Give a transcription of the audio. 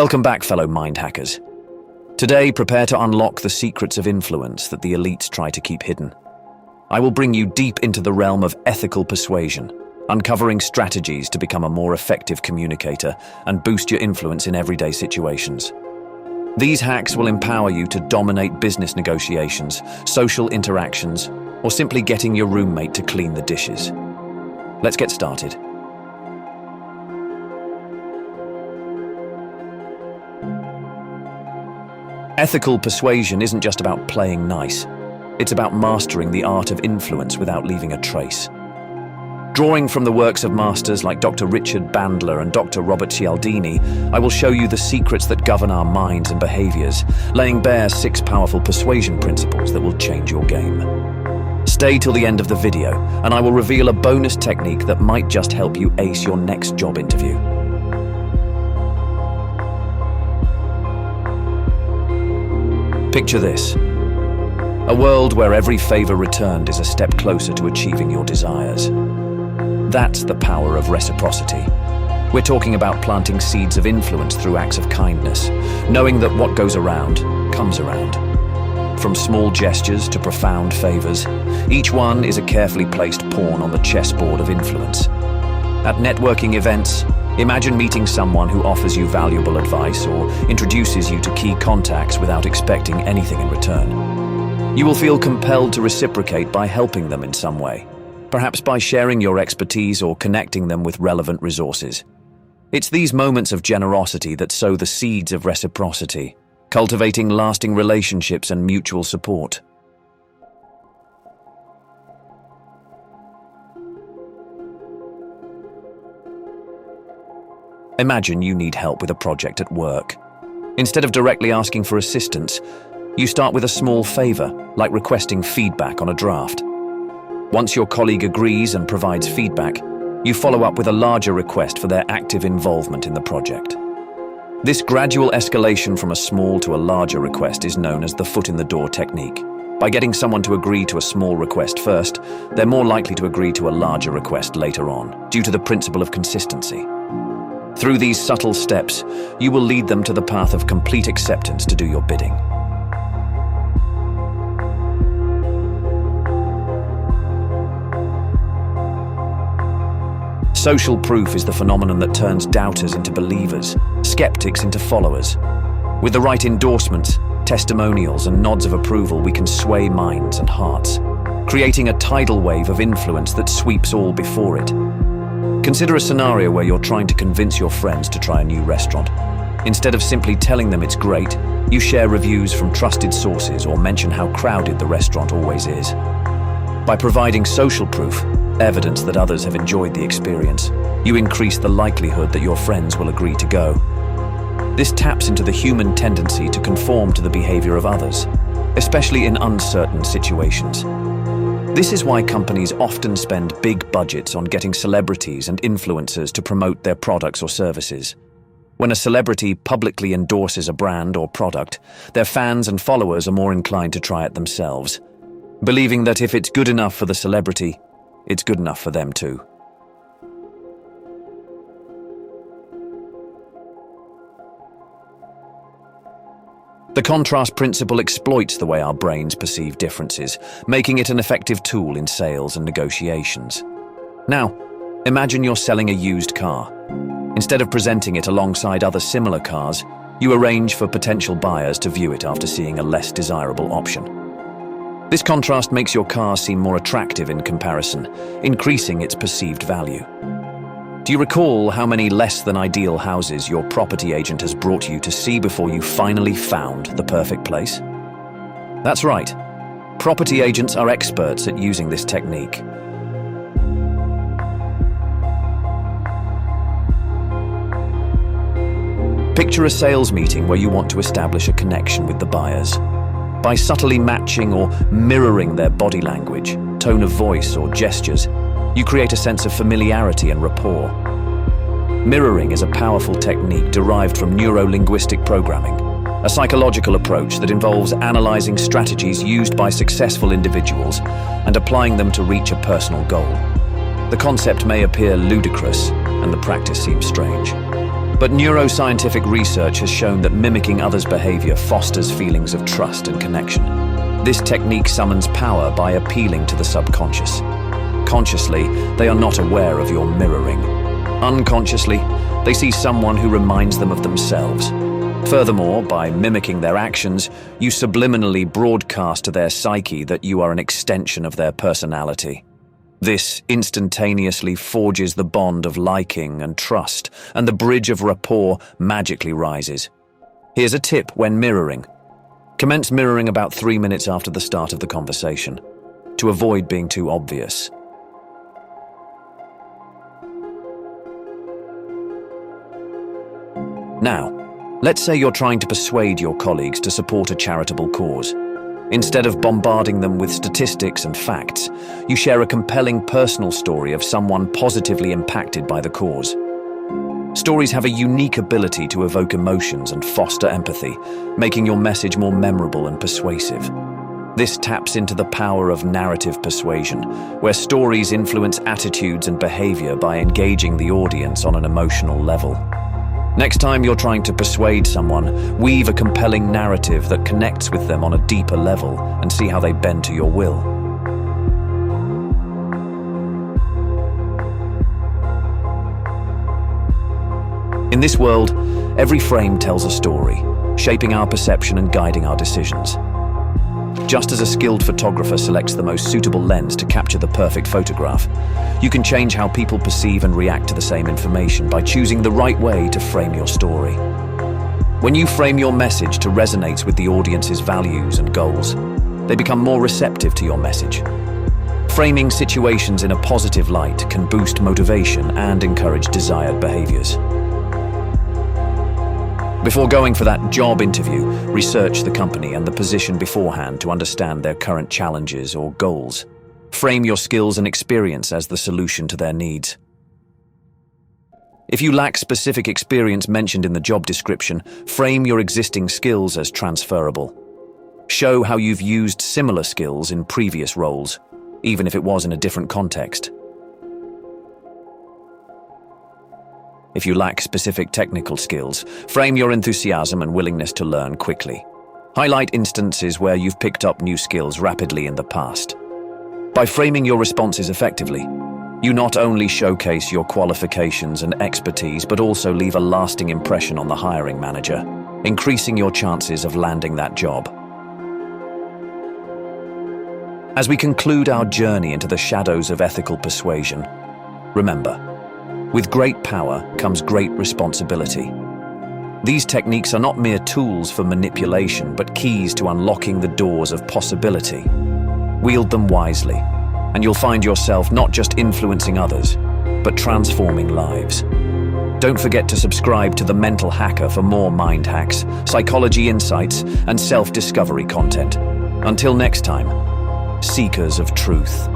Welcome back, fellow mind hackers. Today, prepare to unlock the secrets of influence that the elites try to keep hidden. I will bring you deep into the realm of ethical persuasion, uncovering strategies to become a more effective communicator and boost your influence in everyday situations. These hacks will empower you to dominate business negotiations, social interactions, or simply getting your roommate to clean the dishes. Let's get started. Ethical persuasion isn't just about playing nice. It's about mastering the art of influence without leaving a trace. Drawing from the works of masters like Dr. Richard Bandler and Dr. Robert Cialdini, I will show you the secrets that govern our minds and behaviors, laying bare 6 powerful persuasion principles that will change your game. Stay till the end of the video, and I will reveal a bonus technique that might just help you ace your next job interview. Picture this: a world where every favor returned is a step closer to achieving your desires. That's the power of reciprocity. We're talking about planting seeds of influence through acts of kindness, knowing that what goes around comes around. From small gestures to profound favors, each one is a carefully placed pawn on the chessboard of influence. At networking events, imagine meeting someone who offers you valuable advice or introduces you to key contacts without expecting anything in return. You will feel compelled to reciprocate by helping them in some way, perhaps by sharing your expertise or connecting them with relevant resources. It's these moments of generosity that sow the seeds of reciprocity, cultivating lasting relationships and mutual support. Imagine you need help with a project at work. Instead of directly asking for assistance, you start with a small favor, like requesting feedback on a draft. Once your colleague agrees and provides feedback, you follow up with a larger request for their active involvement in the project. This gradual escalation from a small to a larger request is known as the foot-in-the-door technique. By getting someone to agree to a small request first, they're more likely to agree to a larger request later on, due to the principle of consistency. Through these subtle steps, you will lead them to the path of complete acceptance to do your bidding. Social proof is the phenomenon that turns doubters into believers, skeptics into followers. With the right endorsements, testimonials, and nods of approval, we can sway minds and hearts, creating a tidal wave of influence that sweeps all before it. Consider a scenario where you're trying to convince your friends to try a new restaurant. Instead of simply telling them it's great, you share reviews from trusted sources or mention how crowded the restaurant always is. By providing social proof, evidence that others have enjoyed the experience, you increase the likelihood that your friends will agree to go. This taps into the human tendency to conform to the behavior of others, especially in uncertain situations. This is why companies often spend big budgets on getting celebrities and influencers to promote their products or services. When a celebrity publicly endorses a brand or product, their fans and followers are more inclined to try it themselves, believing that if it's good enough for the celebrity, it's good enough for them too. The contrast principle exploits the way our brains perceive differences, making it an effective tool in sales and negotiations. Now, imagine you're selling a used car. Instead of presenting it alongside other similar cars, you arrange for potential buyers to view it after seeing a less desirable option. This contrast makes your car seem more attractive in comparison, increasing its perceived value. Do you recall how many less than ideal houses your property agent has brought you to see before you finally found the perfect place? That's right. Property agents are experts at using this technique. Picture a sales meeting where you want to establish a connection with the buyers. By subtly matching or mirroring their body language, tone of voice, or gestures, you create a sense of familiarity and rapport. Mirroring is a powerful technique derived from Neuro-Linguistic programming, a psychological approach that involves analyzing strategies used by successful individuals and applying them to reach a personal goal. The concept may appear ludicrous, and the practice seems strange. But neuroscientific research has shown that mimicking others' behavior fosters feelings of trust and connection. This technique summons power by appealing to the subconscious. Consciously, they are not aware of your mirroring. Unconsciously, they see someone who reminds them of themselves. Furthermore, by mimicking their actions, you subliminally broadcast to their psyche that you are an extension of their personality. This instantaneously forges the bond of liking and trust, and the bridge of rapport magically rises. Here's a tip when mirroring. Commence mirroring about 3 minutes after the start of the conversation, to avoid being too obvious. Now, let's say you're trying to persuade your colleagues to support a charitable cause. Instead of bombarding them with statistics and facts, you share a compelling personal story of someone positively impacted by the cause. Stories have a unique ability to evoke emotions and foster empathy, making your message more memorable and persuasive. This taps into the power of narrative persuasion, where stories influence attitudes and behavior by engaging the audience on an emotional level. Next time you're trying to persuade someone, weave a compelling narrative that connects with them on a deeper level and see how they bend to your will. In this world, every frame tells a story, shaping our perception and guiding our decisions. Just as a skilled photographer selects the most suitable lens to capture the perfect photograph, you can change how people perceive and react to the same information by choosing the right way to frame your story. When you frame your message to resonate with the audience's values and goals, they become more receptive to your message. Framing situations in a positive light can boost motivation and encourage desired behaviors. Before going for that job interview, research the company and the position beforehand to understand their current challenges or goals. Frame your skills and experience as the solution to their needs. If you lack specific experience mentioned in the job description, frame your existing skills as transferable. Show how you've used similar skills in previous roles, even if it was in a different context. If you lack specific technical skills, frame your enthusiasm and willingness to learn quickly. Highlight instances where you've picked up new skills rapidly in the past. By framing your responses effectively, you not only showcase your qualifications and expertise, but also leave a lasting impression on the hiring manager, increasing your chances of landing that job. As we conclude our journey into the shadows of ethical persuasion, remember, with great power comes great responsibility. These techniques are not mere tools for manipulation, but keys to unlocking the doors of possibility. Wield them wisely, and you'll find yourself not just influencing others, but transforming lives. Don't forget to subscribe to The Mental Hacker for more mind hacks, psychology insights, and self-discovery content. Until next time, seekers of truth.